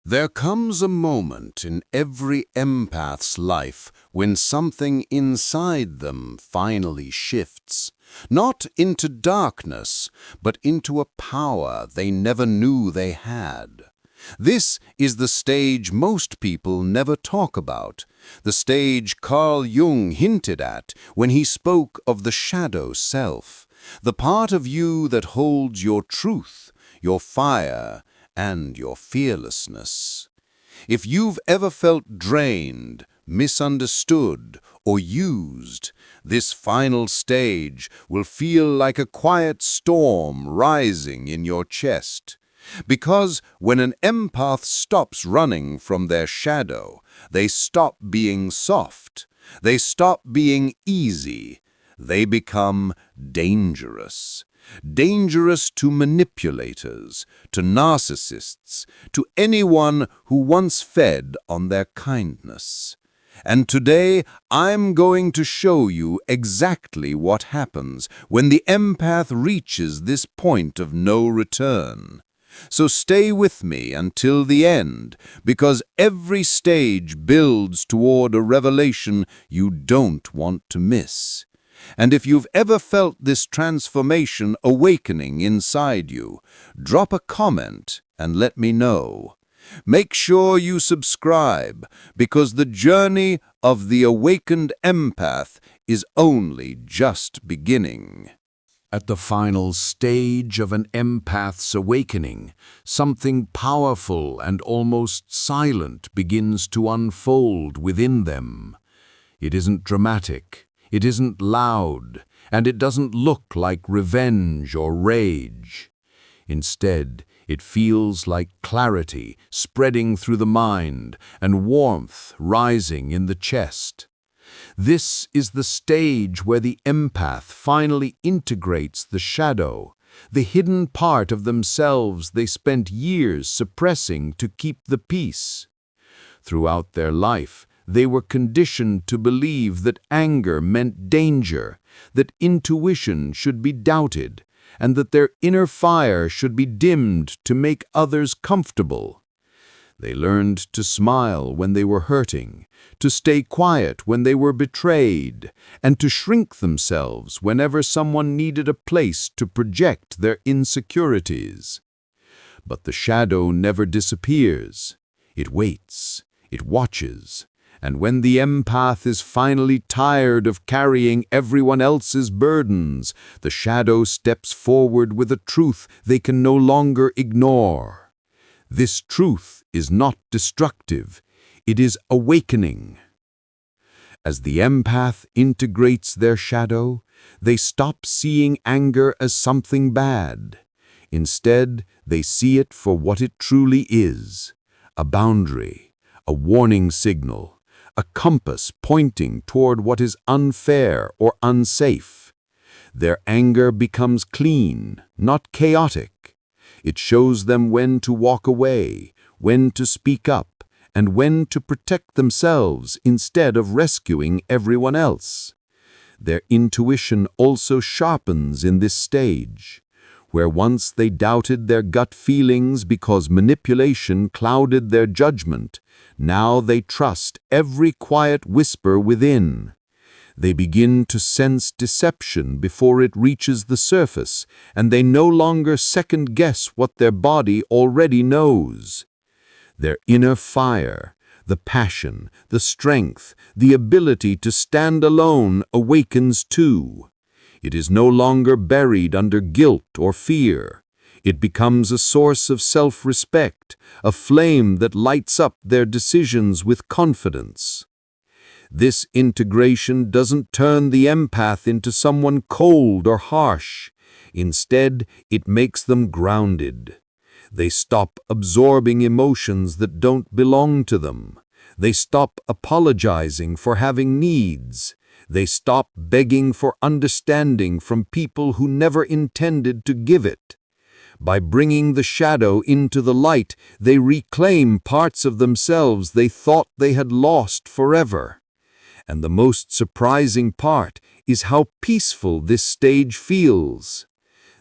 There comes a moment in every empath's life when something inside them finally shifts, not into darkness, but into a power they never knew they had. This is the stage most people never talk about, the stage Carl Jung hinted at when he spoke of the shadow self, the part of you that holds your truth, your fire, and your fearlessness. If you've ever felt drained, misunderstood, or used, this final stage will feel like a quiet storm rising in your chest. Because when an empath stops running from their shadow, they stop being soft, they stop being easy, they become dangerous. Dangerous to manipulators, to narcissists, to anyone who once fed on their kindness. And today, I'm going to show you exactly what happens when the empath reaches this point of no return. So stay with me until the end, because every stage builds toward a revelation you don't want to miss. And if you've ever felt this transformation awakening inside you, drop a comment and let me know. Make sure you subscribe, because the journey of the awakened empath is only just beginning. At the final stage of an empath's awakening, something powerful and almost silent begins to unfold within them. It isn't dramatic. It isn't loud, and it doesn't look like revenge or rage. Instead, it feels like clarity spreading through the mind and warmth rising in the chest. This is the stage where the empath finally integrates the shadow, the hidden part of themselves they spent years suppressing to keep the peace. Throughout their life, they were conditioned to believe that anger meant danger, that intuition should be doubted, and that their inner fire should be dimmed to make others comfortable. They learned to smile when they were hurting, to stay quiet when they were betrayed, and to shrink themselves whenever someone needed a place to project their insecurities. But the shadow never disappears. It waits, it watches. And when the empath is finally tired of carrying everyone else's burdens, the shadow steps forward with a truth they can no longer ignore. This truth is not destructive, it is awakening. As the empath integrates their shadow, they stop seeing anger as something bad. Instead, they see it for what it truly is: a boundary, a warning signal, a compass pointing toward what is unfair or unsafe. Their anger becomes clean, not chaotic. It shows them when to walk away, when to speak up, and when to protect themselves instead of rescuing everyone else. Their intuition also sharpens in this stage. Where once they doubted their gut feelings because manipulation clouded their judgment, now they trust every quiet whisper within. They begin to sense deception before it reaches the surface, and they no longer second-guess what their body already knows. Their inner fire, the passion, the strength, the ability to stand alone awakens too. It is no longer buried under guilt or fear. It becomes a source of self-respect, a flame that lights up their decisions with confidence. This integration doesn't turn the empath into someone cold or harsh. Instead, it makes them grounded. They stop absorbing emotions that don't belong to them. They stop apologizing for having needs. They stop begging for understanding from people who never intended to give it. By bringing the shadow into the light, they reclaim parts of themselves they thought they had lost forever. And the most surprising part is how peaceful this stage feels.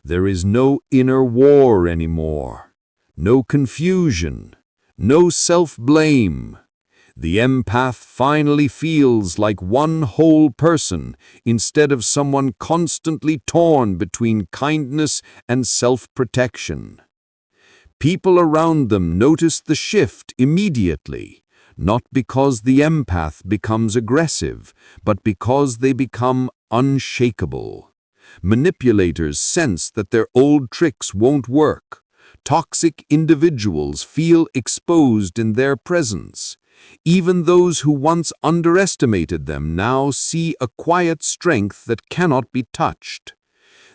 There is no inner war anymore, no confusion, no self-blame. The empath finally feels like one whole person instead of someone constantly torn between kindness and self-protection. People around them notice the shift immediately, not because the empath becomes aggressive, but because they become unshakable. Manipulators sense that their old tricks won't work. Toxic individuals feel exposed in their presence. Even those who once underestimated them now see a quiet strength that cannot be touched.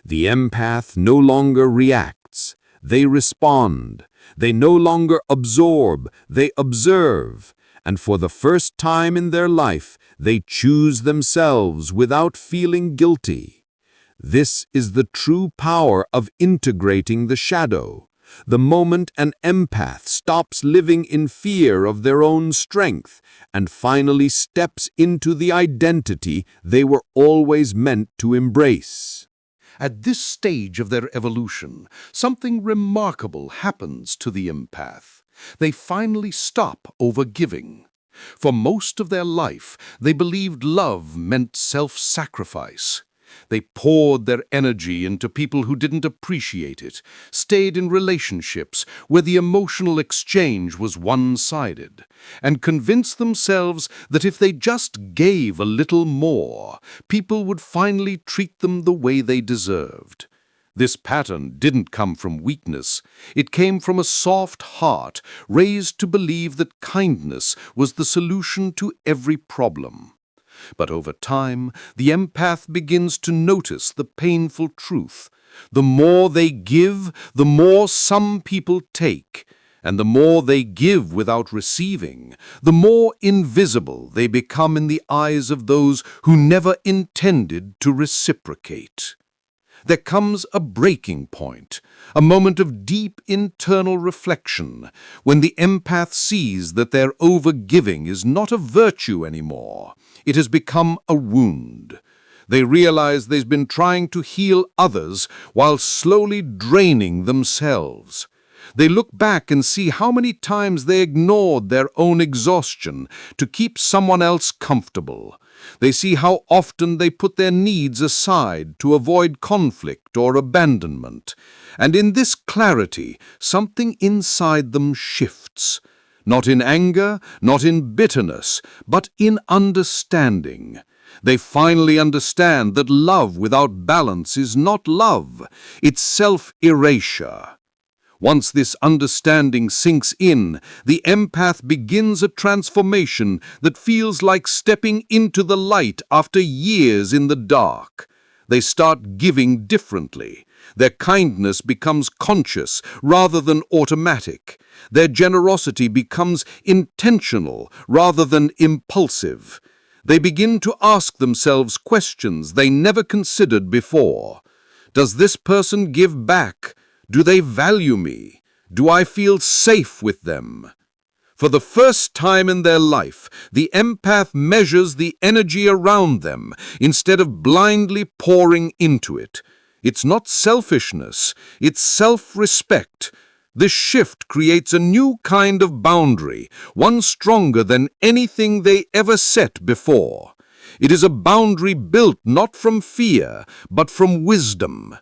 The empath no longer reacts, they respond. They no longer absorb, they observe. And for the first time in their life, they choose themselves without feeling guilty. This is the true power of integrating the shadow. The moment an empath stops living in fear of their own strength and finally steps into the identity they were always meant to embrace. At this stage of their evolution, something remarkable happens to the empath. They finally stop overgiving. For most of their life, they believed love meant self-sacrifice. They poured their energy into people who didn't appreciate it, stayed in relationships where the emotional exchange was one-sided, and convinced themselves that if they just gave a little more, people would finally treat them the way they deserved. This pattern didn't come from weakness. It came from a soft heart raised to believe that kindness was the solution to every problem. But over time, the empath begins to notice the painful truth. The more they give, the more some people take. And the more they give without receiving, the more invisible they become in the eyes of those who never intended to reciprocate. There comes a breaking point, a moment of deep internal reflection, when the empath sees that their overgiving is not a virtue anymore. It has become a wound. They realize they've been trying to heal others while slowly draining themselves. They look back and see how many times they ignored their own exhaustion to keep someone else comfortable. They see how often they put their needs aside to avoid conflict or abandonment. And in this clarity, something inside them shifts. Not in anger, not in bitterness, but in understanding. They finally understand that love without balance is not love, it's self-erasure. Once this understanding sinks in, the empath begins a transformation that feels like stepping into the light after years in the dark. They start giving differently. Their kindness becomes conscious rather than automatic. Their generosity becomes intentional rather than impulsive. They begin to ask themselves questions they never considered before. Does this person give back? Do they value me? Do I feel safe with them? For the first time in their life, the empath measures the energy around them instead of blindly pouring into it. It's not selfishness, it's self-respect. This shift creates a new kind of boundary, one stronger than anything they ever set before. It is a boundary built not from fear, but from wisdom.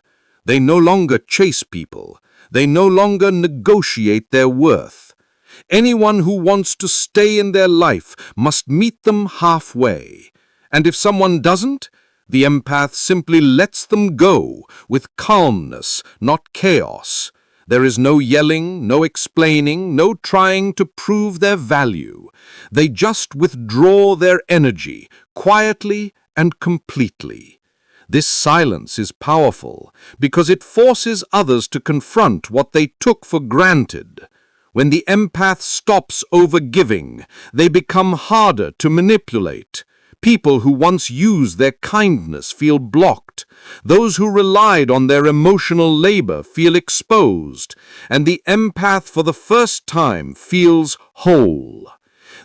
They no longer chase people. They no longer negotiate their worth. Anyone who wants to stay in their life must meet them halfway. And if someone doesn't, the empath simply lets them go with calmness, not chaos. There is no yelling, no explaining, no trying to prove their value. They just withdraw their energy quietly and completely. This silence is powerful because it forces others to confront what they took for granted. When the empath stops overgiving, they become harder to manipulate. People who once used their kindness feel blocked. Those who relied on their emotional labor feel exposed. And the empath for the first time feels whole.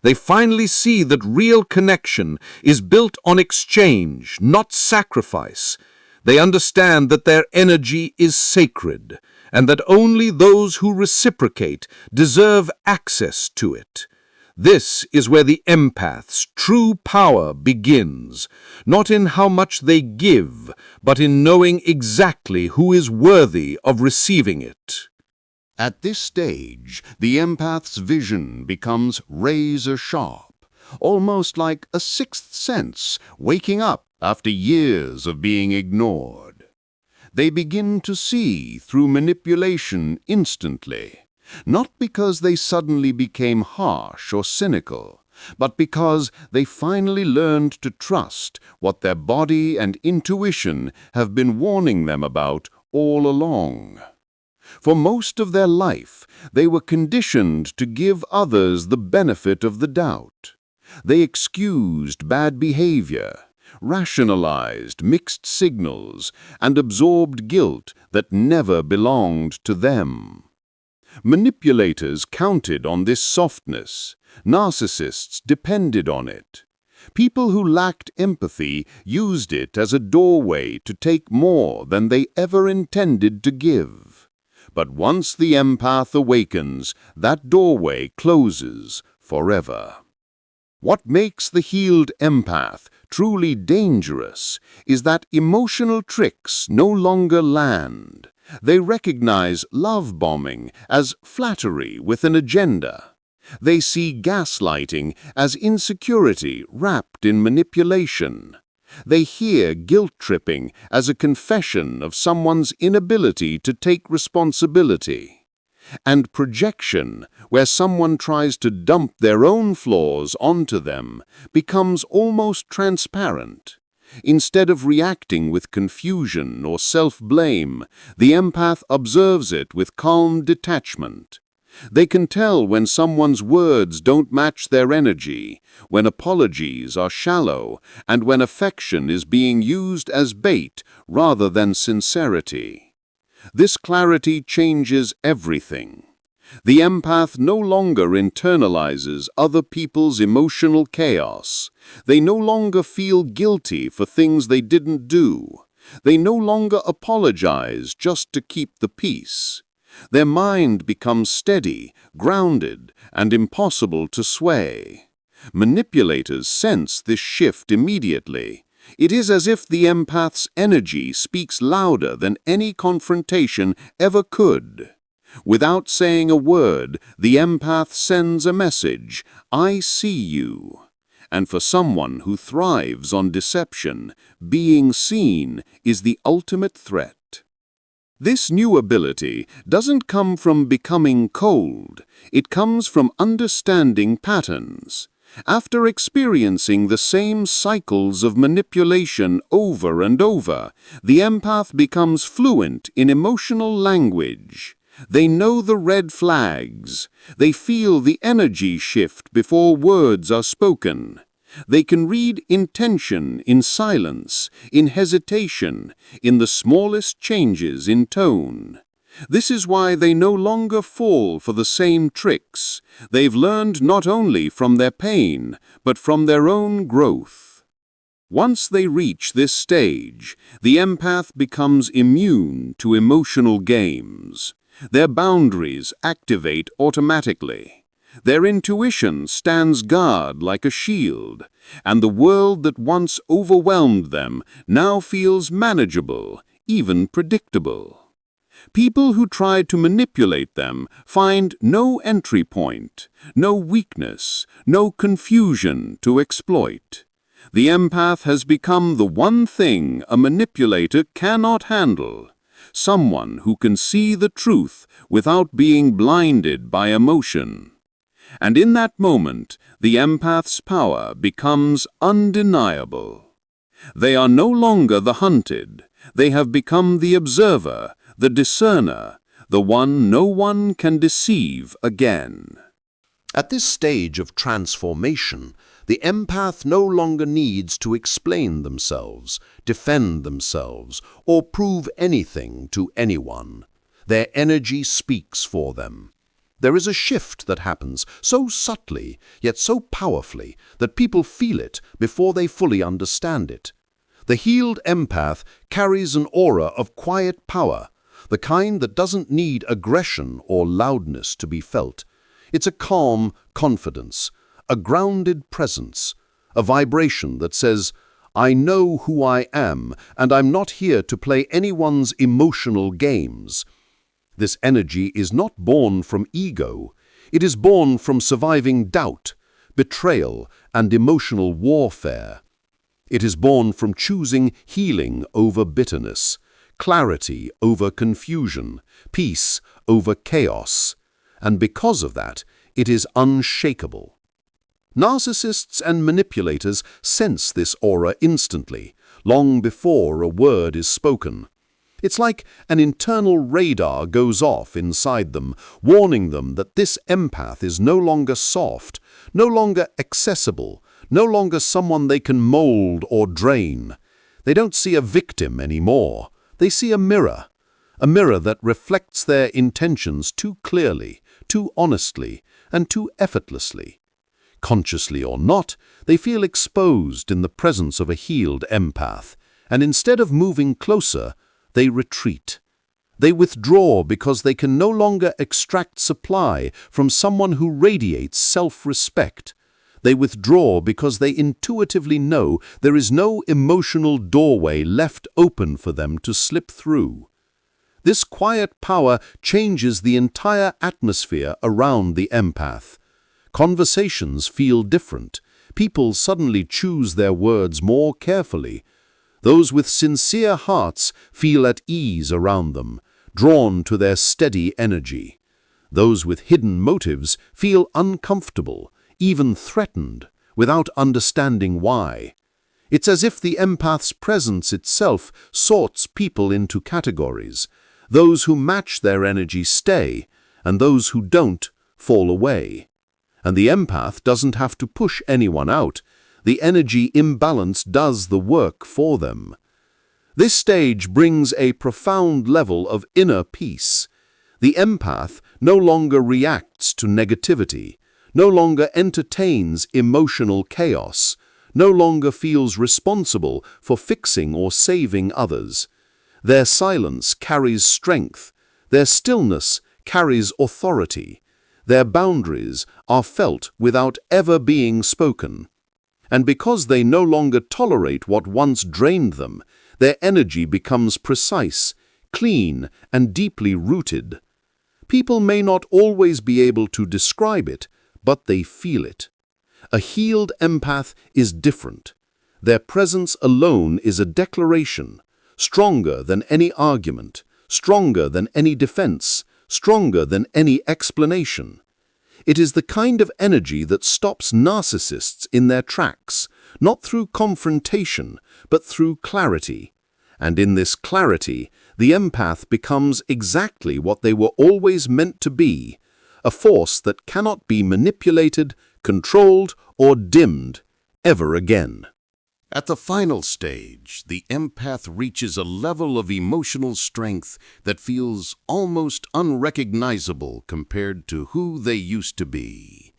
They finally see that real connection is built on exchange, not sacrifice. They understand that their energy is sacred. and that only those who reciprocate deserve access to it. This is where the empath's true power begins, not in how much they give, but in knowing exactly who is worthy of receiving it. At this stage, the empath's vision becomes razor-sharp, almost like a sixth sense waking up after years of being ignored. They begin to see through manipulation instantly, not because they suddenly became harsh or cynical, but because they finally learned to trust what their body and intuition have been warning them about all along. For most of their life, they were conditioned to give others the benefit of the doubt. They excused bad behavior, rationalized mixed signals, and absorbed guilt that never belonged to them. Manipulators counted on this softness. Narcissists depended on it. People who lacked empathy used it as a doorway to take more than they ever intended to give. But once the empath awakens, that doorway closes forever. What makes the healed empath truly dangerous is that emotional tricks no longer land. They recognize love bombing as flattery with an agenda. They see gaslighting as insecurity wrapped in manipulation. They hear guilt-tripping as a confession of someone's inability to take responsibility. And projection, where someone tries to dump their own flaws onto them, becomes almost transparent. Instead of reacting with confusion or self-blame, the empath observes it with calm detachment. They can tell when someone's words don't match their energy, when apologies are shallow, and when affection is being used as bait rather than sincerity. This clarity changes everything. The empath no longer internalizes other people's emotional chaos. They no longer feel guilty for things they didn't do. They no longer apologize just to keep the peace. Their mind becomes steady, grounded, and impossible to sway. Manipulators sense this shift immediately. It is as if the empath's energy speaks louder than any confrontation ever could. Without saying a word, the empath sends a message, "I see you." And for someone who thrives on deception, being seen is the ultimate threat. This new ability doesn't come from becoming cold. It comes from understanding patterns. After experiencing the same cycles of manipulation over and over, the empath becomes fluent in emotional language. They know the red flags. They feel the energy shift before words are spoken. They can read intention in silence, in hesitation, in the smallest changes in tone. This is why they no longer fall for the same tricks. They've learned not only from their pain, but from their own growth. Once they reach this stage, the empath becomes immune to emotional games. Their boundaries activate automatically. Their intuition stands guard like a shield, and the world that once overwhelmed them now feels manageable, even predictable. People who try to manipulate them find no entry point, no weakness, no confusion to exploit. The empath has become the one thing a manipulator cannot handle. Someone who can see the truth without being blinded by emotion. And in that moment, the empath's power becomes undeniable. They are no longer the hunted. They have become the observer, the discerner, the one no one can deceive again. At this stage of transformation, the empath no longer needs to explain themselves, defend themselves, or prove anything to anyone. Their energy speaks for them. There is a shift that happens so subtly, yet so powerfully, that people feel it before they fully understand it. The healed empath carries an aura of quiet power, the kind that doesn't need aggression or loudness to be felt. It's a calm confidence, a grounded presence, a vibration that says, I know who I am, and I'm not here to play anyone's emotional games. This energy is not born from ego. It is born from surviving doubt, betrayal, and emotional warfare. It is born from choosing healing over bitterness, clarity over confusion, peace over chaos. And because of that, it is unshakable. Narcissists and manipulators sense this aura instantly, long before a word is spoken. It's like an internal radar goes off inside them, warning them that this empath is no longer soft, no longer accessible, no longer someone they can mold or drain. They don't see a victim anymore. They see a mirror that reflects their intentions too clearly, too honestly, and too effortlessly. Consciously or not, they feel exposed in the presence of a healed empath, and instead of moving closer, they retreat. They withdraw because they can no longer extract supply from someone who radiates self-respect. They withdraw because they intuitively know there is no emotional doorway left open for them to slip through. This quiet power changes the entire atmosphere around the empath. Conversations feel different. People suddenly choose their words more carefully. Those with sincere hearts feel at ease around them, drawn to their steady energy. Those with hidden motives feel uncomfortable, even threatened, without understanding why. It's as if the empath's presence itself sorts people into categories. Those who match their energy stay, and those who don't fall away. And the empath doesn't have to push anyone out. The energy imbalance does the work for them. This stage brings a profound level of inner peace. The empath no longer reacts to negativity, no longer entertains emotional chaos, no longer feels responsible for fixing or saving others. Their silence carries strength. Their stillness carries authority. Their boundaries are felt without ever being spoken. And because they no longer tolerate what once drained them, their energy becomes precise, clean, and deeply rooted. People may not always be able to describe it, but they feel it. A healed empath is different. Their presence alone is a declaration, stronger than any argument, stronger than any defense, stronger than any explanation. It is the kind of energy that stops narcissists in their tracks, not through confrontation, but through clarity. And in this clarity, the empath becomes exactly what they were always meant to be, a force that cannot be manipulated, controlled, or dimmed ever again. At the final stage, the empath reaches a level of emotional strength that feels almost unrecognizable compared to who they used to be.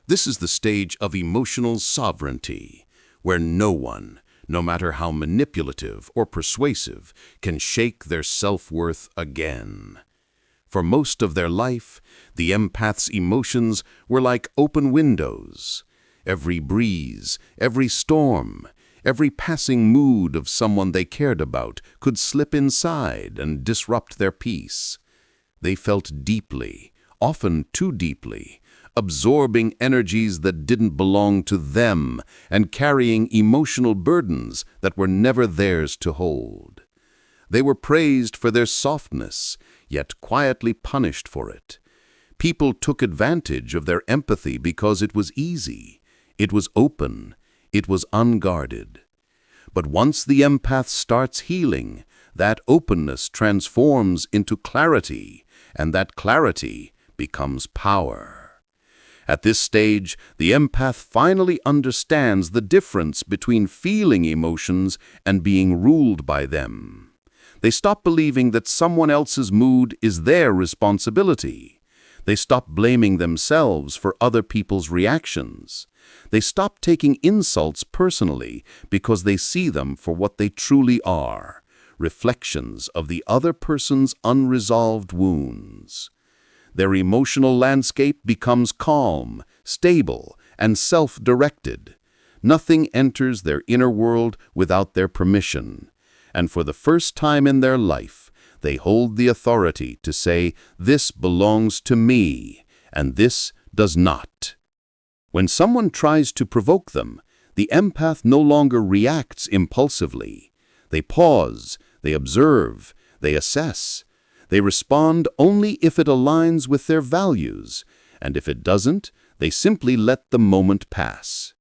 This is the stage of emotional sovereignty, where no one, no matter how manipulative or persuasive, can shake their self-worth again. For most of their life, the empath's emotions were like open windows. Every breeze, every storm, every passing mood of someone they cared about could slip inside and disrupt their peace. They felt deeply, often too deeply, absorbing energies that didn't belong to them and carrying emotional burdens that were never theirs to hold. They were praised for their softness, yet quietly punished for it. People took advantage of their empathy because it was easy, it was open, it was unguarded. But once the empath starts healing, that openness transforms into clarity, and that clarity becomes power. At this stage, the empath finally understands the difference between feeling emotions and being ruled by them. They stop believing that someone else's mood is their responsibility. They stop blaming themselves for other people's reactions. They stop taking insults personally because they see them for what they truly are, reflections of the other person's unresolved wounds. Their emotional landscape becomes calm, stable, and self-directed. Nothing enters their inner world without their permission, and for the first time in their life, they hold the authority to say, "This belongs to me, and this does not." When someone tries to provoke them, the empath no longer reacts impulsively. They pause, they observe, they assess. They respond only if it aligns with their values, and if it doesn't, they simply let the moment pass.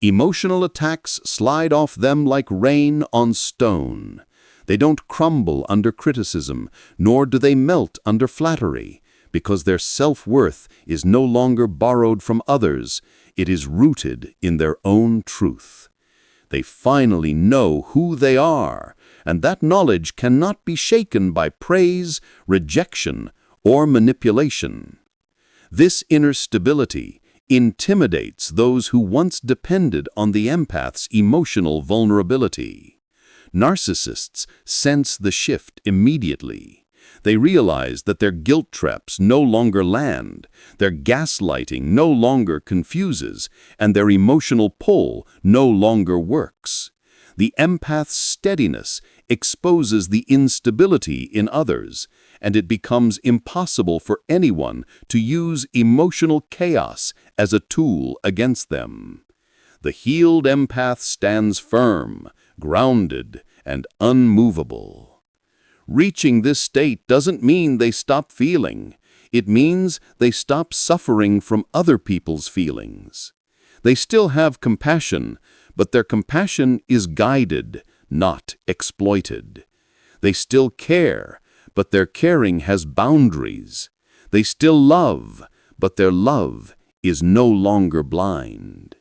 Emotional attacks slide off them like rain on stone. They don't crumble under criticism, nor do they melt under flattery, because their self-worth is no longer borrowed from others, it is rooted in their own truth. They finally know who they are, and that knowledge cannot be shaken by praise, rejection, or manipulation. This inner stability intimidates those who once depended on the empath's emotional vulnerability. Narcissists sense the shift immediately. They realize that their guilt traps no longer land, their gaslighting no longer confuses, and their emotional pull no longer works. The empath's steadiness exposes the instability in others, and it becomes impossible for anyone to use emotional chaos as a tool against them. The healed empath stands firm, grounded, and unmovable. Reaching this state doesn't mean they stop feeling. It means they stop suffering from other people's feelings. They still have compassion, but their compassion is guided, not exploited. They still care, but their caring has boundaries. They still love, but their love is no longer blind.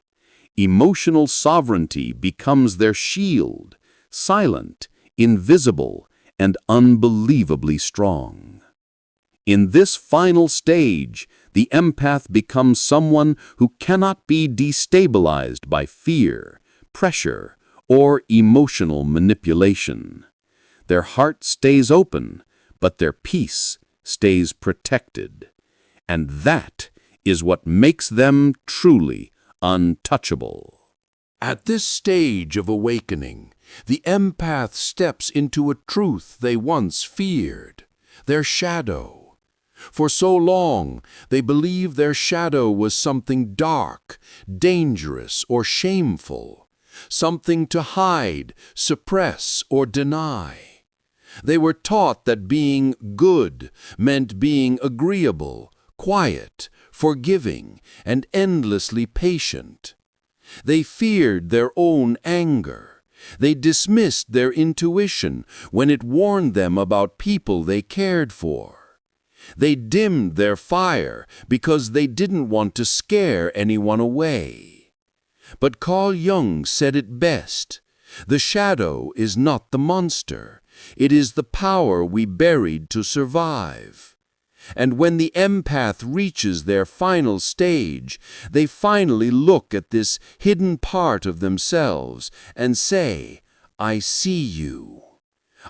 Emotional sovereignty becomes their shield, silent, invisible, and unbelievably strong. In this final stage, the empath becomes someone who cannot be destabilized by fear, pressure, or emotional manipulation. Their heart stays open, but their peace stays protected. And that is what makes them truly untouchable. At this stage of awakening, the empath steps into a truth they once feared, their shadow. For so long, they believed their shadow was something dark, dangerous, or shameful, something to hide, suppress, or deny. They were taught that being good meant being agreeable, quiet, forgiving, and endlessly patient. They feared their own anger. They dismissed their intuition when it warned them about people they cared for. They dimmed their fire because they didn't want to scare anyone away. But Carl Jung said it best: "The shadow is not the monster. It is the power we buried to survive." And when the empath reaches their final stage, they finally look at this hidden part of themselves and say, "I see you.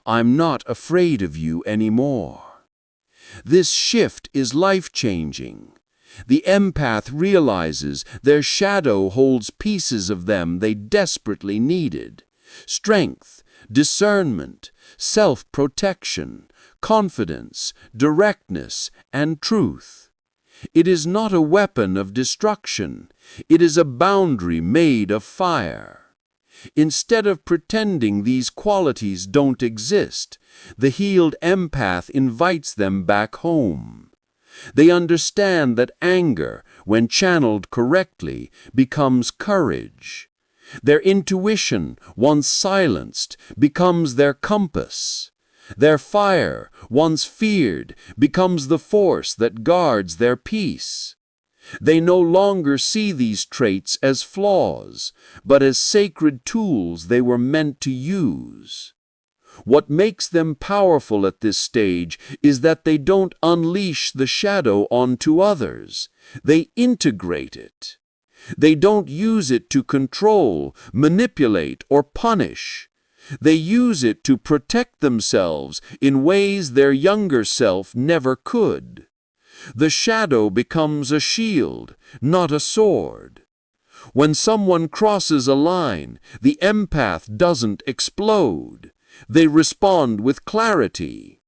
I'm not afraid of you anymore." This shift is life-changing. The empath realizes their shadow holds pieces of them they desperately needed: strength, discernment, self-protection, confidence, directness, and truth. It is not a weapon of destruction. It is a boundary made of fire. Instead of pretending these qualities don't exist, the healed empath invites them back home. They understand that anger, when channeled correctly, becomes courage. Their intuition, once silenced, becomes their compass. Their fire, once feared, becomes the force that guards their peace. They no longer see these traits as flaws, but as sacred tools they were meant to use. What makes them powerful at this stage is that they don't unleash the shadow onto others. They integrate it. They don't use it to control, manipulate, or punish. They use it to protect themselves in ways their younger self never could. The shadow becomes a shield, not a sword. When someone crosses a line, the empath doesn't explode. They respond with clarity.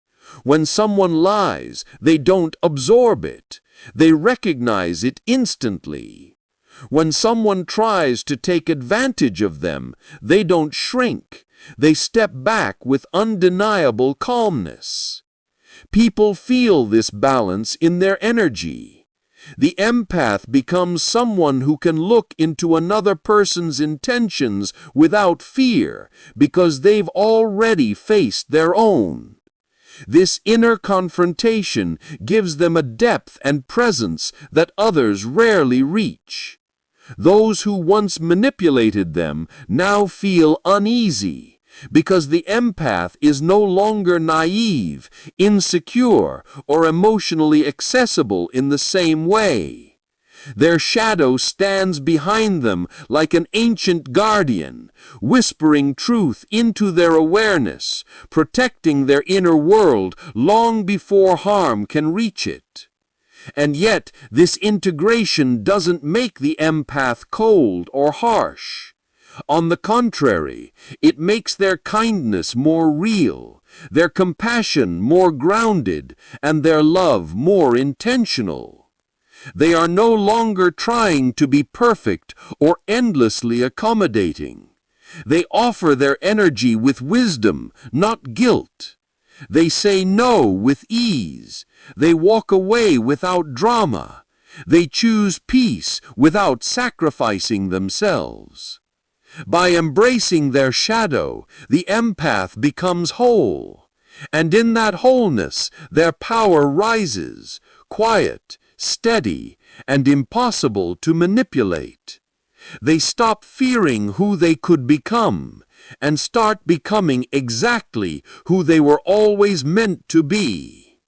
When someone lies, they don't absorb it. They recognize it instantly. When someone tries to take advantage of them, they don't shrink. They step back with undeniable calmness. People feel this balance in their energy. The empath becomes someone who can look into another person's intentions without fear because they've already faced their own. This inner confrontation gives them a depth and presence that others rarely reach. Those who once manipulated them now feel uneasy because the empath is no longer naive, insecure, or emotionally accessible in the same way. Their shadow stands behind them like an ancient guardian, whispering truth into their awareness, protecting their inner world long before harm can reach it. And yet, this integration doesn't make the empath cold or harsh. On the contrary, it makes their kindness more real, their compassion more grounded, and their love more intentional. They are no longer trying to be perfect or endlessly accommodating. They offer their energy with wisdom, not guilt. They say no with ease. They walk away without drama. They choose peace without sacrificing themselves. By embracing their shadow, the empath becomes whole. And in that wholeness, their power rises, quiet, steady, and impossible to manipulate. They stop fearing who they could become and start becoming exactly who they were always meant to be.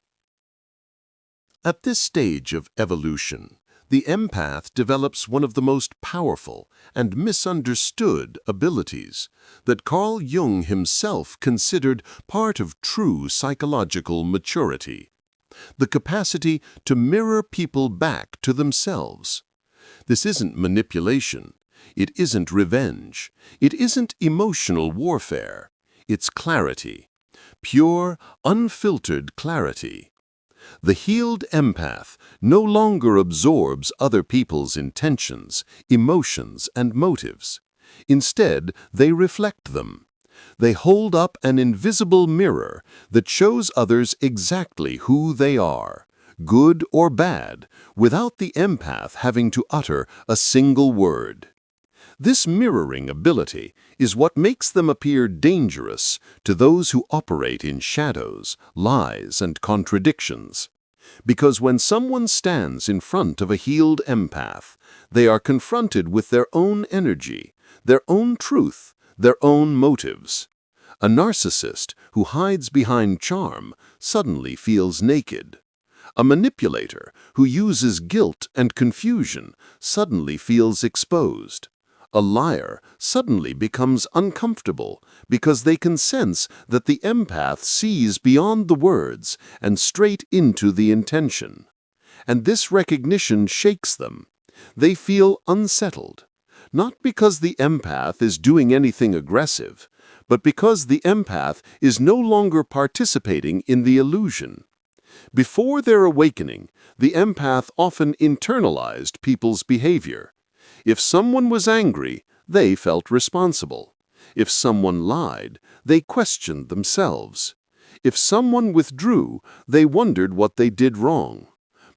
At this stage of evolution, the empath develops one of the most powerful and misunderstood abilities that Carl Jung himself considered part of true psychological maturity: the capacity to mirror people back to themselves. This isn't manipulation. It isn't revenge. It isn't emotional warfare. It's clarity. Pure, unfiltered clarity. The healed empath no longer absorbs other people's intentions, emotions, and motives. Instead, they reflect them. They hold up an invisible mirror that shows others exactly who they are, good or bad, without the empath having to utter a single word. This mirroring ability is what makes them appear dangerous to those who operate in shadows, lies, and contradictions. Because when someone stands in front of a healed empath, they are confronted with their own energy, their own truth, their own motives. A narcissist who hides behind charm suddenly feels naked. A manipulator who uses guilt and confusion suddenly feels exposed. A liar suddenly becomes uncomfortable because they can sense that the empath sees beyond the words and straight into the intention. And this recognition shakes them. They feel unsettled, not because the empath is doing anything aggressive, but because the empath is no longer participating in the illusion. Before their awakening, the empath often internalized people's behavior. If someone was angry, they felt responsible. If someone lied, they questioned themselves. If someone withdrew, they wondered what they did wrong.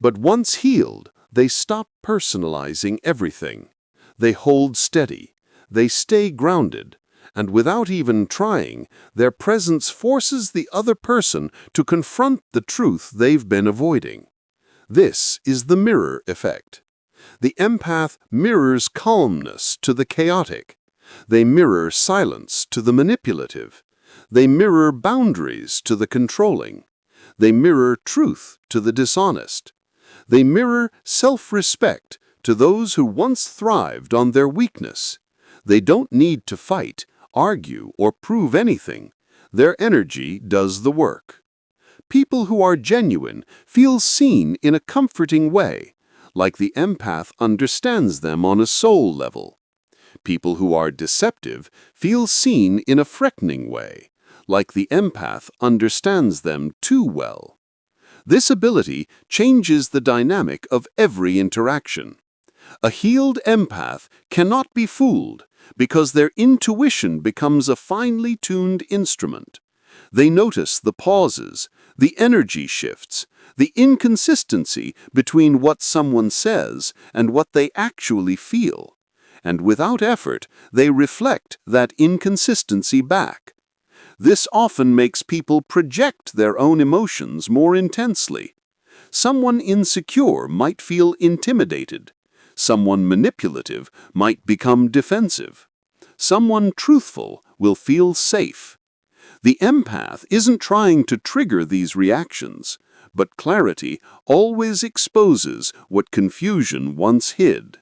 But once healed, they stop personalizing everything. They hold steady. They stay grounded. And without even trying, their presence forces the other person to confront the truth they've been avoiding. This is the mirror effect. The empath mirrors calmness to the chaotic. They mirror silence to the manipulative. They mirror boundaries to the controlling. They mirror truth to the dishonest. They mirror self-respect to those who once thrived on their weakness. They don't need to fight. argue, or prove anything. Their energy does the work. People who are genuine feel seen in a comforting way, like the empath understands them on a soul level. People who are deceptive feel seen in a threatening way, like the empath understands them too well. This ability changes the dynamic of every interaction. A healed empath cannot be fooled because their intuition becomes a finely tuned instrument. They notice the pauses, the energy shifts, the inconsistency between what someone says and what they actually feel. And without effort, they reflect that inconsistency back. This often makes people project their own emotions more intensely. Someone insecure might feel intimidated. Someone manipulative might become defensive. Someone truthful will feel safe. The empath isn't trying to trigger these reactions, but clarity always exposes what confusion once hid.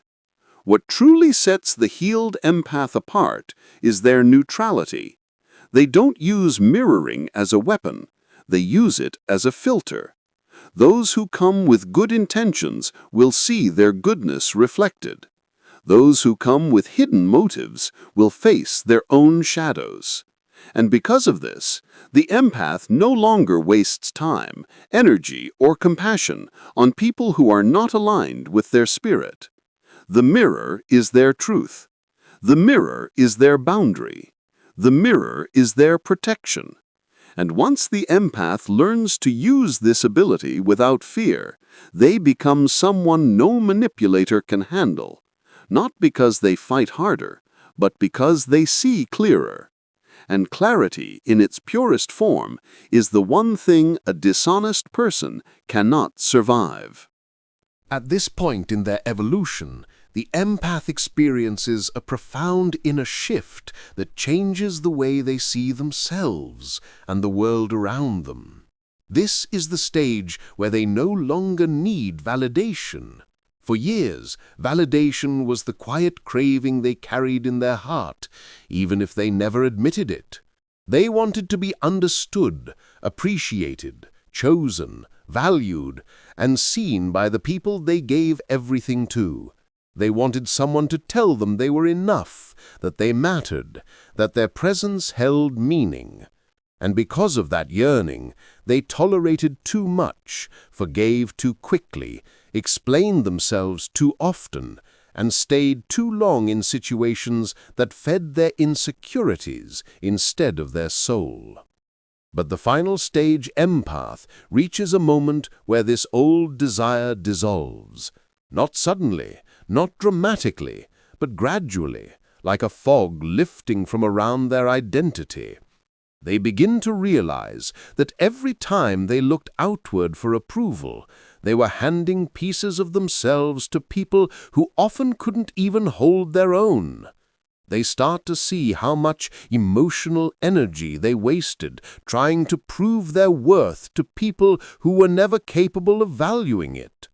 What truly sets the healed empath apart is their neutrality. They don't use mirroring as a weapon, they use it as a filter. Those who come with good intentions will see their goodness reflected. Those who come with hidden motives will face their own shadows. And because of this, the empath no longer wastes time, energy, or compassion on people who are not aligned with their spirit. The mirror is their truth. The mirror is their boundary. The mirror is their protection. And once the empath learns to use this ability without fear, they become someone no manipulator can handle, not because they fight harder, but because they see clearer. And clarity, in its purest form, is the one thing a dishonest person cannot survive. At this point in their evolution, the empath experiences a profound inner shift that changes the way they see themselves and the world around them. This is the stage where they no longer need validation. For years, validation was the quiet craving they carried in their heart, even if they never admitted it. They wanted to be understood, appreciated, chosen, valued, and seen by the people they gave everything to. They wanted someone to tell them they were enough, that they mattered, that their presence held meaning. And because of that yearning, they tolerated too much, forgave too quickly, explained themselves too often, and stayed too long in situations that fed their insecurities instead of their soul. But the final stage empath reaches a moment where this old desire dissolves. Not suddenly, not dramatically, but gradually, like a fog lifting from around their identity. They begin to realize that every time they looked outward for approval, they were handing pieces of themselves to people who often couldn't even hold their own. They start to see how much emotional energy they wasted trying to prove their worth to people who were never capable of valuing it.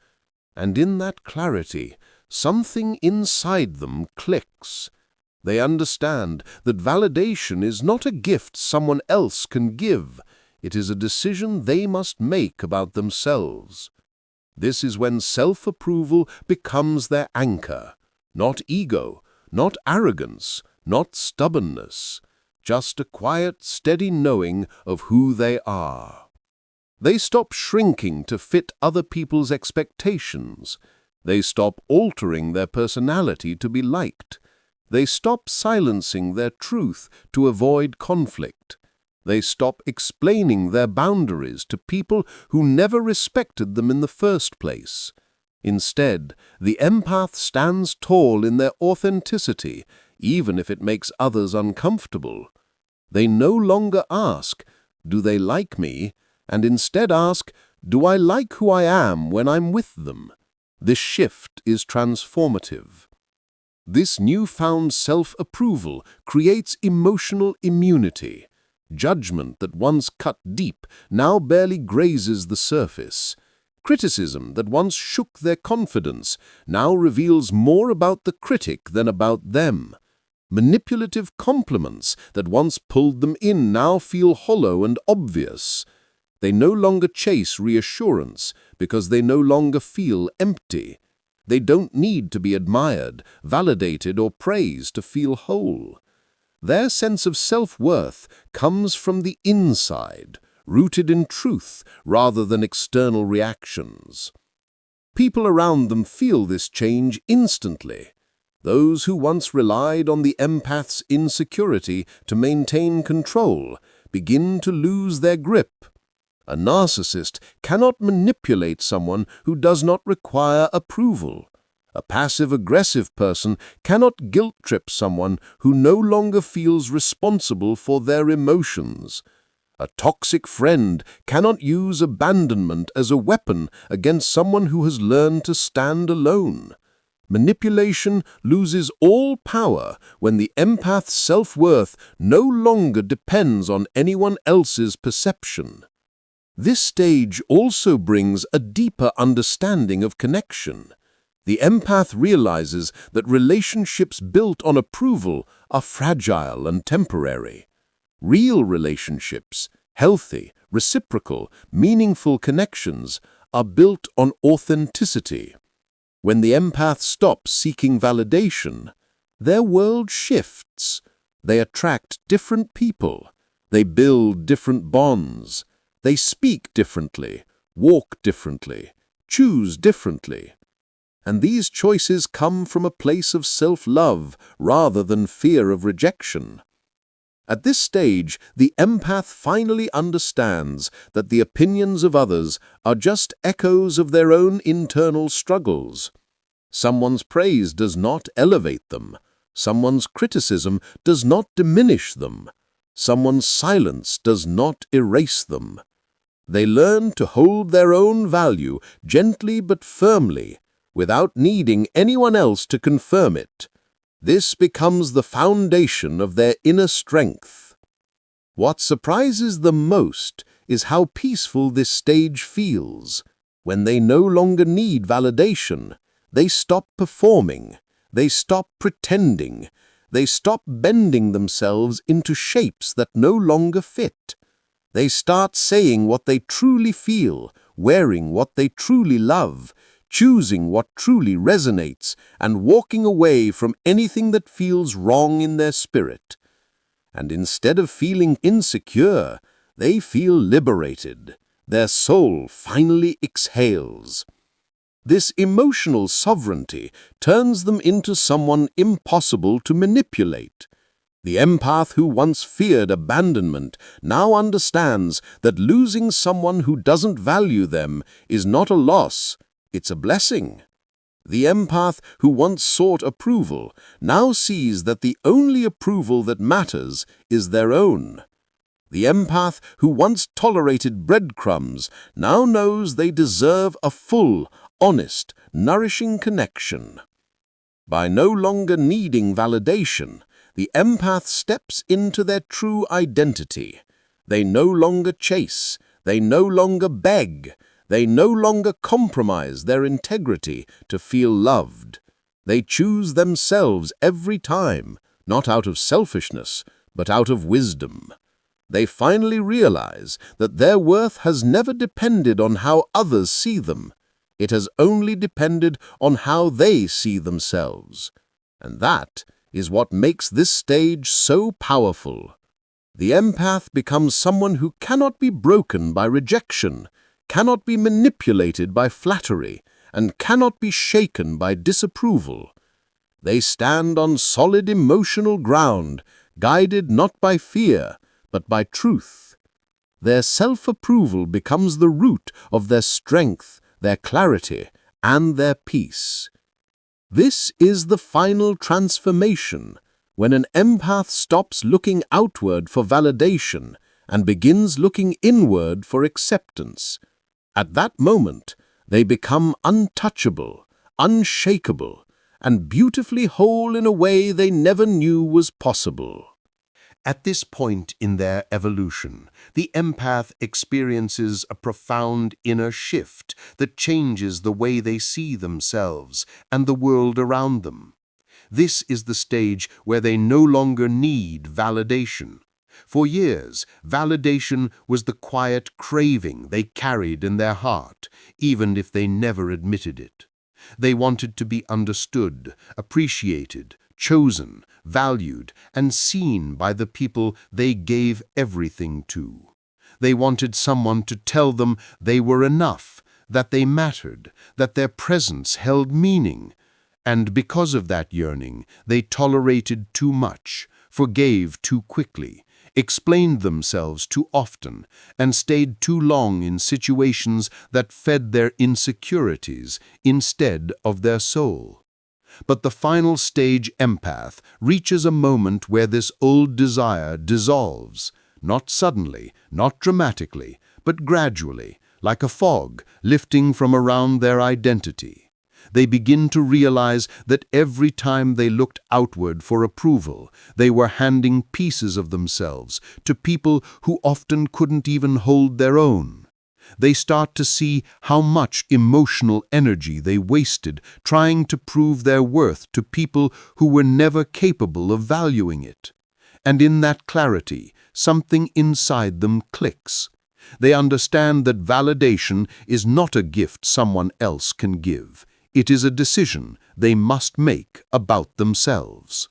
And in that clarity, something inside them clicks. They understand that validation is not a gift someone else can give. It is a decision they must make about themselves. This is when self-approval becomes their anchor. Not ego, not arrogance, not stubbornness, just a quiet, steady knowing of who they are. They stop shrinking to fit other people's expectations. They stop altering their personality to be liked. They stop silencing their truth to avoid conflict. They stop explaining their boundaries to people who never respected them in the first place. Instead, the empath stands tall in their authenticity, even if it makes others uncomfortable. They no longer ask, "Do they like me?" and instead ask, "Do I like who I am when I'm with them?" This shift is transformative. This newfound self-approval creates emotional immunity. Judgment that once cut deep now barely grazes the surface. Criticism that once shook their confidence now reveals more about the critic than about them. Manipulative compliments that once pulled them in now feel hollow and obvious. They no longer chase reassurance because they no longer feel empty. They don't need to be admired, validated, or praised to feel whole. Their sense of self-worth comes from the inside, rooted in truth rather than external reactions. People around them feel this change instantly. Those who once relied on the empath's insecurity to maintain control begin to lose their grip. A narcissist cannot manipulate someone who does not require approval. A passive-aggressive person cannot guilt-trip someone who no longer feels responsible for their emotions. A toxic friend cannot use abandonment as a weapon against someone who has learned to stand alone. Manipulation loses all power when the empath's self-worth no longer depends on anyone else's perception. This stage also brings a deeper understanding of connection. The empath realizes that relationships built on approval are fragile and temporary. Real relationships, healthy, reciprocal, meaningful connections, are built on authenticity. When the empath stops seeking validation, their world shifts. They attract different people. They build different bonds. They speak differently, walk differently, choose differently. And these choices come from a place of self-love rather than fear of rejection. At this stage, the empath finally understands that the opinions of others are just echoes of their own internal struggles. Someone's praise does not elevate them. Someone's criticism does not diminish them. Someone's silence does not erase them. They learn to hold their own value gently but firmly, without needing anyone else to confirm it. This becomes the foundation of their inner strength. What surprises them most is how peaceful this stage feels. When they no longer need validation, they stop performing, they stop pretending, they stop bending themselves into shapes that no longer fit. They start saying what they truly feel, wearing what they truly love, choosing what truly resonates, and walking away from anything that feels wrong in their spirit. And instead of feeling insecure, they feel liberated. Their soul finally exhales. This emotional sovereignty turns them into someone impossible to manipulate. The empath who once feared abandonment now understands that losing someone who doesn't value them is not a loss, it's a blessing. The empath who once sought approval now sees that the only approval that matters is their own. The empath who once tolerated breadcrumbs now knows they deserve a full, honest, nourishing connection. By no longer needing validation, the empath steps into their true identity. They no longer chase, they no longer beg, they no longer compromise their integrity to feel loved. They choose themselves every time, not out of selfishness, but out of wisdom. They finally realize that their worth has never depended on how others see them. It has only depended on how they see themselves. And that is what makes this stage so powerful. The empath becomes someone who cannot be broken by rejection, cannot be manipulated by flattery, and cannot be shaken by disapproval. They stand on solid emotional ground, guided not by fear, but by truth. Their self-approval becomes the root of their strength, their clarity, and their peace. This is the final transformation, when an empath stops looking outward for validation and begins looking inward for acceptance. At that moment, they become untouchable, unshakable, and beautifully whole in a way they never knew was possible. At this point in their evolution, the empath experiences a profound inner shift that changes the way they see themselves and the world around them. This is the stage where they no longer need validation. For years, validation was the quiet craving they carried in their heart, even if they never admitted it. They wanted to be understood, appreciated, chosen, valued, and seen by the people they gave everything to. They wanted someone to tell them they were enough, that they mattered, that their presence held meaning. And because of that yearning, they tolerated too much, forgave too quickly, explained themselves too often, and stayed too long in situations that fed their insecurities instead of their soul. But the final stage empath reaches a moment where this old desire dissolves, not suddenly, not dramatically, but gradually, like a fog lifting from around their identity. They begin to realize that every time they looked outward for approval, they were handing pieces of themselves to people who often couldn't even hold their own. They start to see how much emotional energy they wasted trying to prove their worth to people who were never capable of valuing it. And in that clarity, something inside them clicks. They understand that validation is not a gift someone else can give. It is a decision they must make about themselves.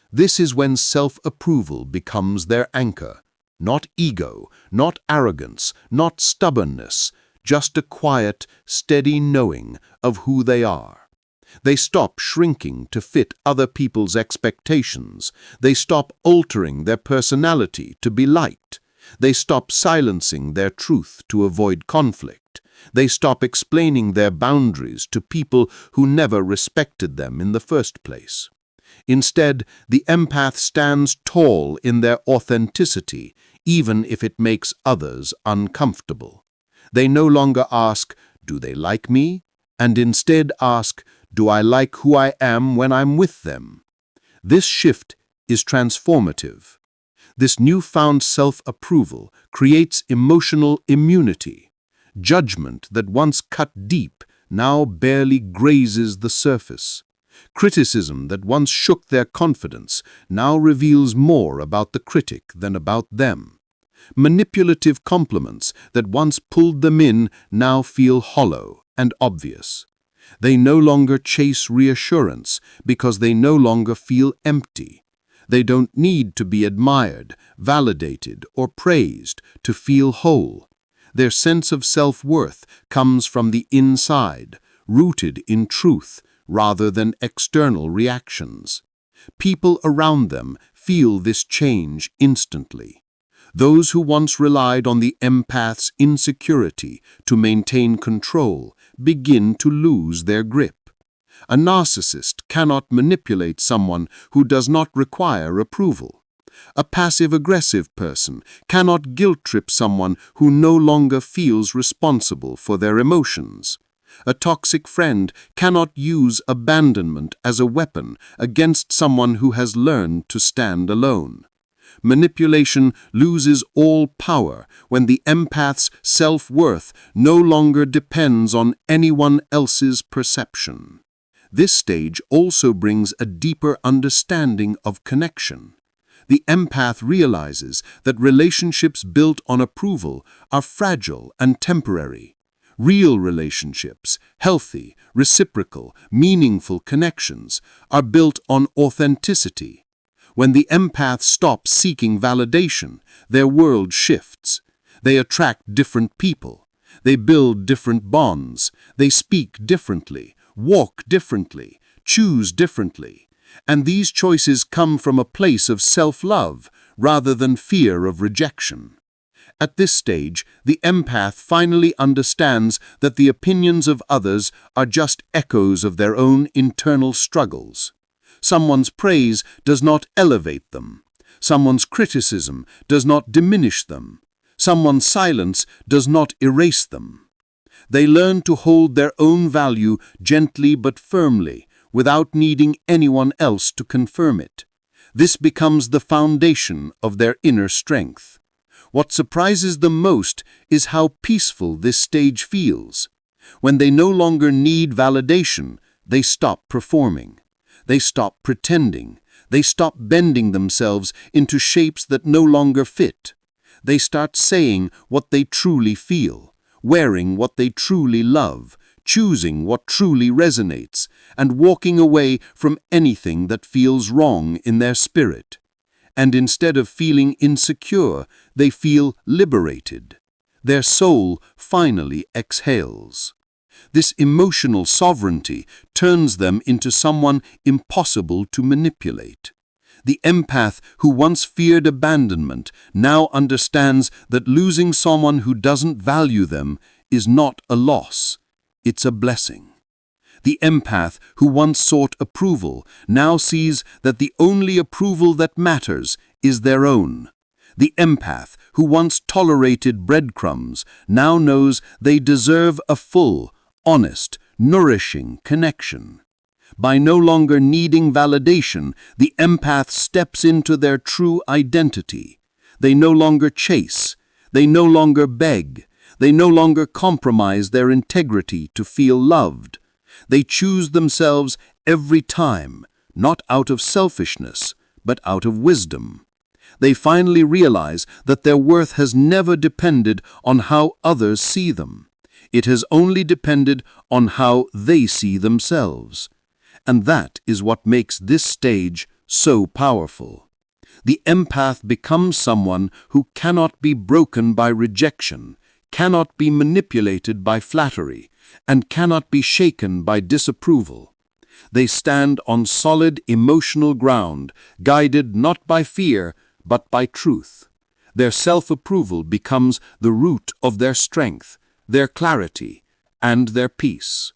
This is when self-approval becomes their anchor. Not ego, not arrogance, not stubbornness, just a quiet, steady knowing of who they are. They stop shrinking to fit other people's expectations. They stop altering their personality to be liked. They stop silencing their truth to avoid conflict. They stop explaining their boundaries to people who never respected them in the first place. Instead, the empath stands tall in their authenticity, even if it makes others uncomfortable. They no longer ask, "Do they like me?" and instead ask, "Do I like who I am when I'm with them?" This shift is transformative. This newfound self-approval creates emotional immunity. Judgment that once cut deep now barely grazes the surface. Criticism that once shook their confidence now reveals more about the critic than about them. Manipulative compliments that once pulled them in now feel hollow and obvious. They no longer chase reassurance because they no longer feel empty. They don't need to be admired, validated, or praised to feel whole. Their sense of self-worth comes from the inside, rooted in truth rather than external reactions. People around them feel this change instantly. Those who once relied on the empath's insecurity to maintain control begin to lose their grip. A narcissist cannot manipulate someone who does not require approval. A passive-aggressive person cannot guilt-trip someone who no longer feels responsible for their emotions. A toxic friend cannot use abandonment as a weapon against someone who has learned to stand alone. Manipulation loses all power when the empath's self-worth no longer depends on anyone else's perception. This stage also brings a deeper understanding of connection. The empath realizes that relationships built on approval are fragile and temporary. Real relationships, healthy, reciprocal, meaningful connections, are built on authenticity. When the empath stops seeking validation, their world shifts. They attract different people. They build different bonds. They speak differently, walk differently, choose differently. And these choices come from a place of self-love rather than fear of rejection. At this stage, the empath finally understands that the opinions of others are just echoes of their own internal struggles. Someone's praise does not elevate them. Someone's criticism does not diminish them. Someone's silence does not erase them. They learn to hold their own value gently but firmly, without needing anyone else to confirm it. This becomes the foundation of their inner strength. What surprises them most is how peaceful this stage feels. When they no longer need validation, they stop performing. They stop pretending. They stop bending themselves into shapes that no longer fit. They start saying what they truly feel, wearing what they truly love, choosing what truly resonates, and walking away from anything that feels wrong in their spirit. And instead of feeling insecure, they feel liberated. Their soul finally exhales. This emotional sovereignty turns them into someone impossible to manipulate. The empath who once feared abandonment now understands that losing someone who doesn't value them is not a loss, it's a blessing. The empath who once sought approval now sees that the only approval that matters is their own. The empath who once tolerated breadcrumbs now knows they deserve a full, honest, nourishing connection. By no longer needing validation, the empath steps into their true identity. They no longer chase. They no longer beg. They no longer compromise their integrity to feel loved. They choose themselves every time, not out of selfishness, but out of wisdom. They finally realize that their worth has never depended on how others see them. It has only depended on how they see themselves. And that is what makes this stage so powerful. The empath becomes someone who cannot be broken by rejection, cannot be manipulated by flattery, and cannot be shaken by disapproval. They stand on solid emotional ground, guided not by fear, but by truth. Their self-approval becomes the root of their strength, their clarity, and their peace.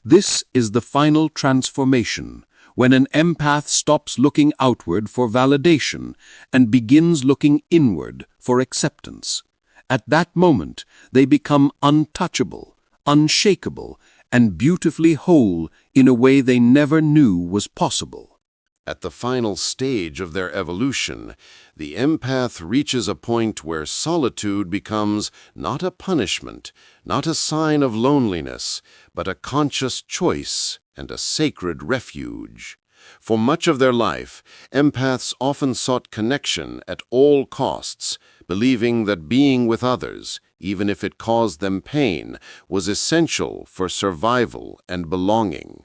This is the final transformation, when an empath stops looking outward for validation and begins looking inward for acceptance. At that moment, they become untouchable, unshakable, and beautifully whole in a way they never knew was possible. At the final stage of their evolution, the empath reaches a point where solitude becomes not a punishment, not a sign of loneliness, but a conscious choice and a sacred refuge. For much of their life, empaths often sought connection at all costs, believing that being with others, even if it caused them pain, was essential for survival and belonging.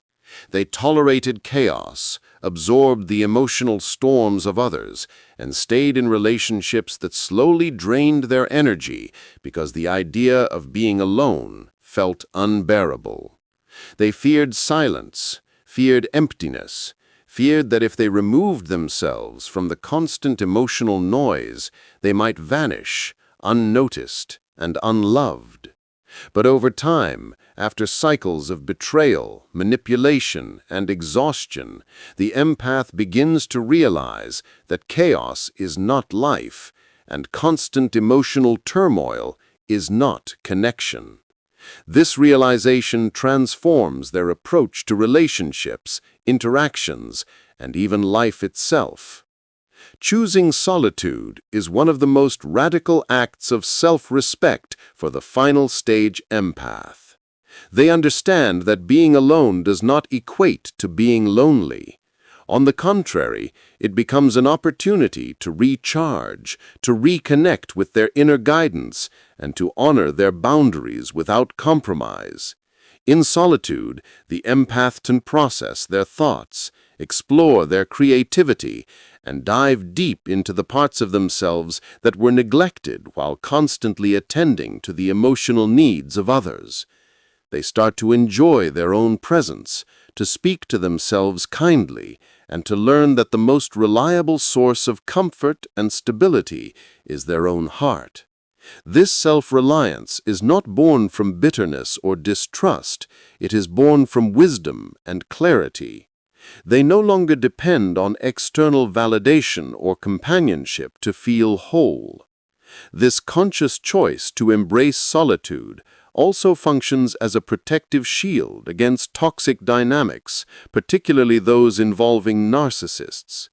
They tolerated chaos, absorbed the emotional storms of others, and stayed in relationships that slowly drained their energy because the idea of being alone felt unbearable. They feared silence, feared emptiness, feared that if they removed themselves from the constant emotional noise, they might vanish, unnoticed and unloved. But over time, after cycles of betrayal, manipulation, and exhaustion, the empath begins to realize that chaos is not life, and constant emotional turmoil is not connection. This realization transforms their approach to relationships, interactions, and even life itself. Choosing solitude is one of the most radical acts of self-respect for the final stage empath. They understand that being alone does not equate to being lonely. On the contrary, it becomes an opportunity to recharge, to reconnect with their inner guidance, and to honor their boundaries without compromise. In solitude, the empath can process their thoughts, explore their creativity, and dive deep into the parts of themselves that were neglected while constantly attending to the emotional needs of others. They start to enjoy their own presence, to speak to themselves kindly, and to learn that the most reliable source of comfort and stability is their own heart. This self-reliance is not born from bitterness or distrust, it is born from wisdom and clarity. They no longer depend on external validation or companionship to feel whole. This conscious choice to embrace solitude also functions as a protective shield against toxic dynamics, particularly those involving narcissists.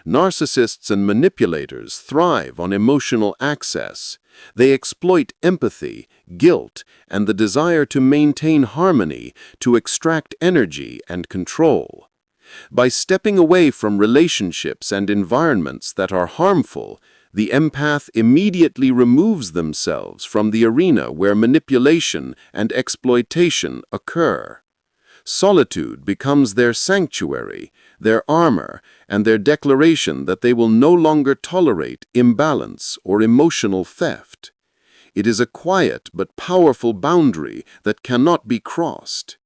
Narcissists and manipulators thrive on emotional access. They exploit empathy, guilt, and the desire to maintain harmony to extract energy and control. By stepping away from relationships and environments that are harmful, the empath immediately removes themselves from the arena where manipulation and exploitation occur. Solitude becomes their sanctuary, their armor, and their declaration that they will no longer tolerate imbalance or emotional theft. It is a quiet but powerful boundary that cannot be crossed.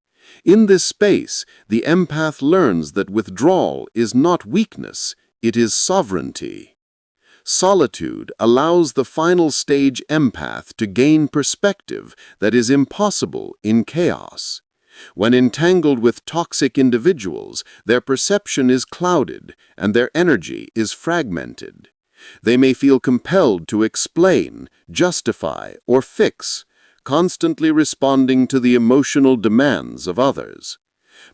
In this space, the empath learns that withdrawal is not weakness, it is sovereignty. Solitude allows the final stage empath to gain perspective that is impossible in chaos. When entangled with toxic individuals, their perception is clouded and their energy is fragmented. They may feel compelled to explain, justify, or fix, constantly responding to the emotional demands of others.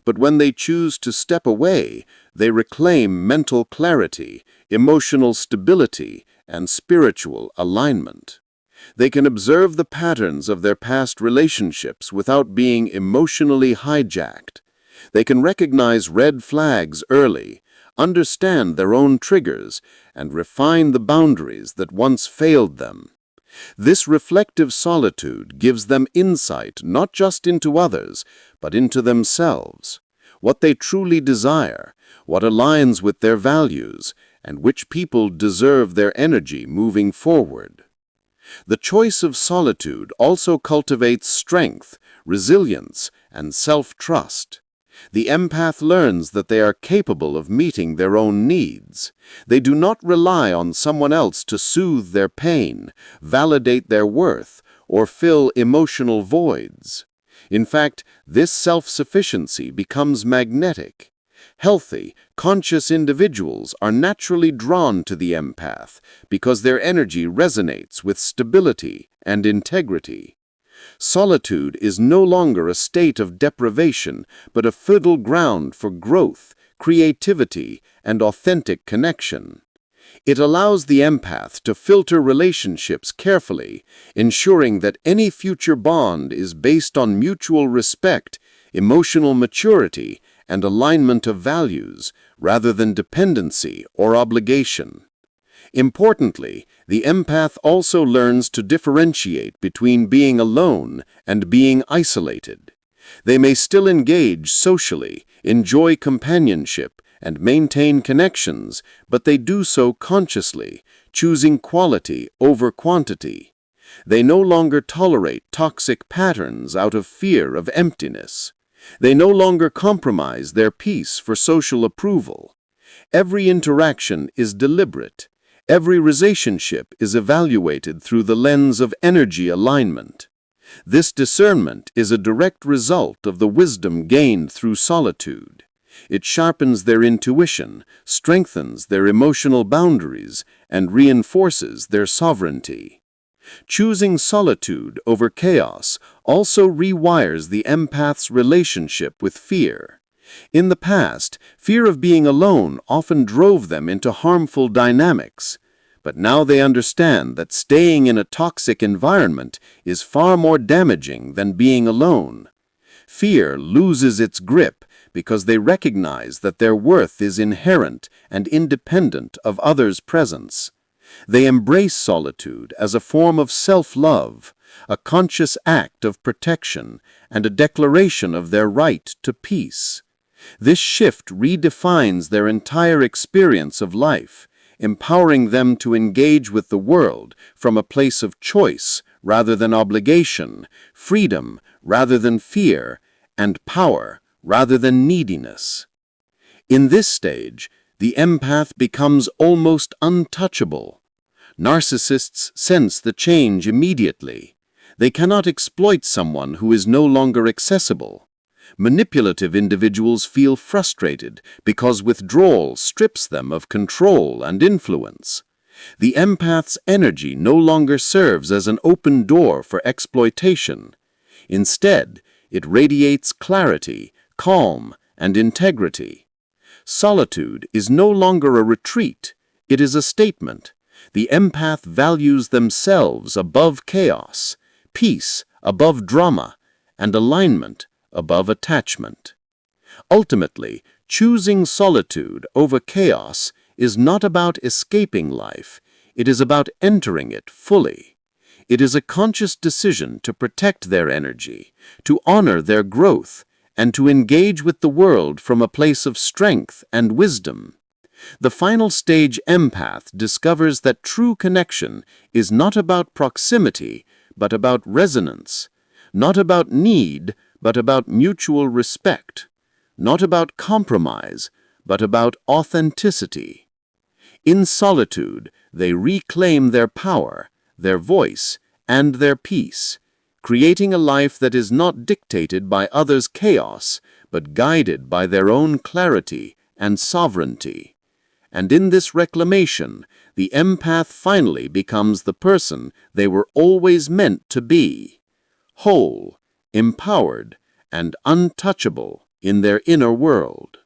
But when they choose to step away, they reclaim mental clarity, emotional stability, and spiritual alignment. They can observe the patterns of their past relationships without being emotionally hijacked. They can recognize red flags early, understand their own triggers, and refine the boundaries that once failed them. This reflective solitude gives them insight not just into others, but into themselves, what they truly desire, what aligns with their values, and which people deserve their energy moving forward. The choice of solitude also cultivates strength, resilience, and self-trust. The empath learns that they are capable of meeting their own needs. They do not rely on someone else to soothe their pain, validate their worth, or fill emotional voids. In fact, this self-sufficiency becomes magnetic. Healthy, conscious individuals are naturally drawn to the empath because their energy resonates with stability and integrity. Solitude is no longer a state of deprivation, but a fertile ground for growth, creativity, and authentic connection. It allows the empath to filter relationships carefully, ensuring that any future bond is based on mutual respect, emotional maturity, and alignment of values, rather than dependency or obligation. Importantly, the empath also learns to differentiate between being alone and being isolated. They may still engage socially, enjoy companionship, and maintain connections, but they do so consciously, choosing quality over quantity. They no longer tolerate toxic patterns out of fear of emptiness. They no longer compromise their peace for social approval. Every interaction is deliberate. Every relationship is evaluated through the lens of energy alignment. This discernment is a direct result of the wisdom gained through solitude. It sharpens their intuition, strengthens their emotional boundaries, and reinforces their sovereignty. Choosing solitude over chaos also rewires the empath's relationship with fear. In the past, fear of being alone often drove them into harmful dynamics, but now they understand that staying in a toxic environment is far more damaging than being alone. Fear loses its grip because they recognize that their worth is inherent and independent of others' presence. They embrace solitude as a form of self-love, a conscious act of protection, and a declaration of their right to peace. This shift redefines their entire experience of life, empowering them to engage with the world from a place of choice rather than obligation, freedom rather than fear, and power rather than neediness. In this stage, the empath becomes almost untouchable. Narcissists sense the change immediately. They cannot exploit someone who is no longer accessible. Manipulative individuals feel frustrated because withdrawal strips them of control and influence. The empath's energy no longer serves as an open door for exploitation. Instead, it radiates clarity, calm, and integrity. Solitude is no longer a retreat, it is a statement. The empath values themselves above chaos, peace above drama, and alignment above attachment. Ultimately, Choosing solitude over chaos is not about escaping life, it is about entering it fully. It is a conscious decision to protect their energy, to honor their growth, and to engage with the world from a place of strength and wisdom. The final stage empath discovers that true connection is not about proximity, but about resonance, not about need, but about mutual respect, not about compromise, but about authenticity. In solitude, they reclaim their power, their voice, and their peace, creating a life that is not dictated by others' chaos, but guided by their own clarity and sovereignty. And in this reclamation, the empath finally becomes the person they were always meant to be, whole, empowered, and untouchable in their inner world.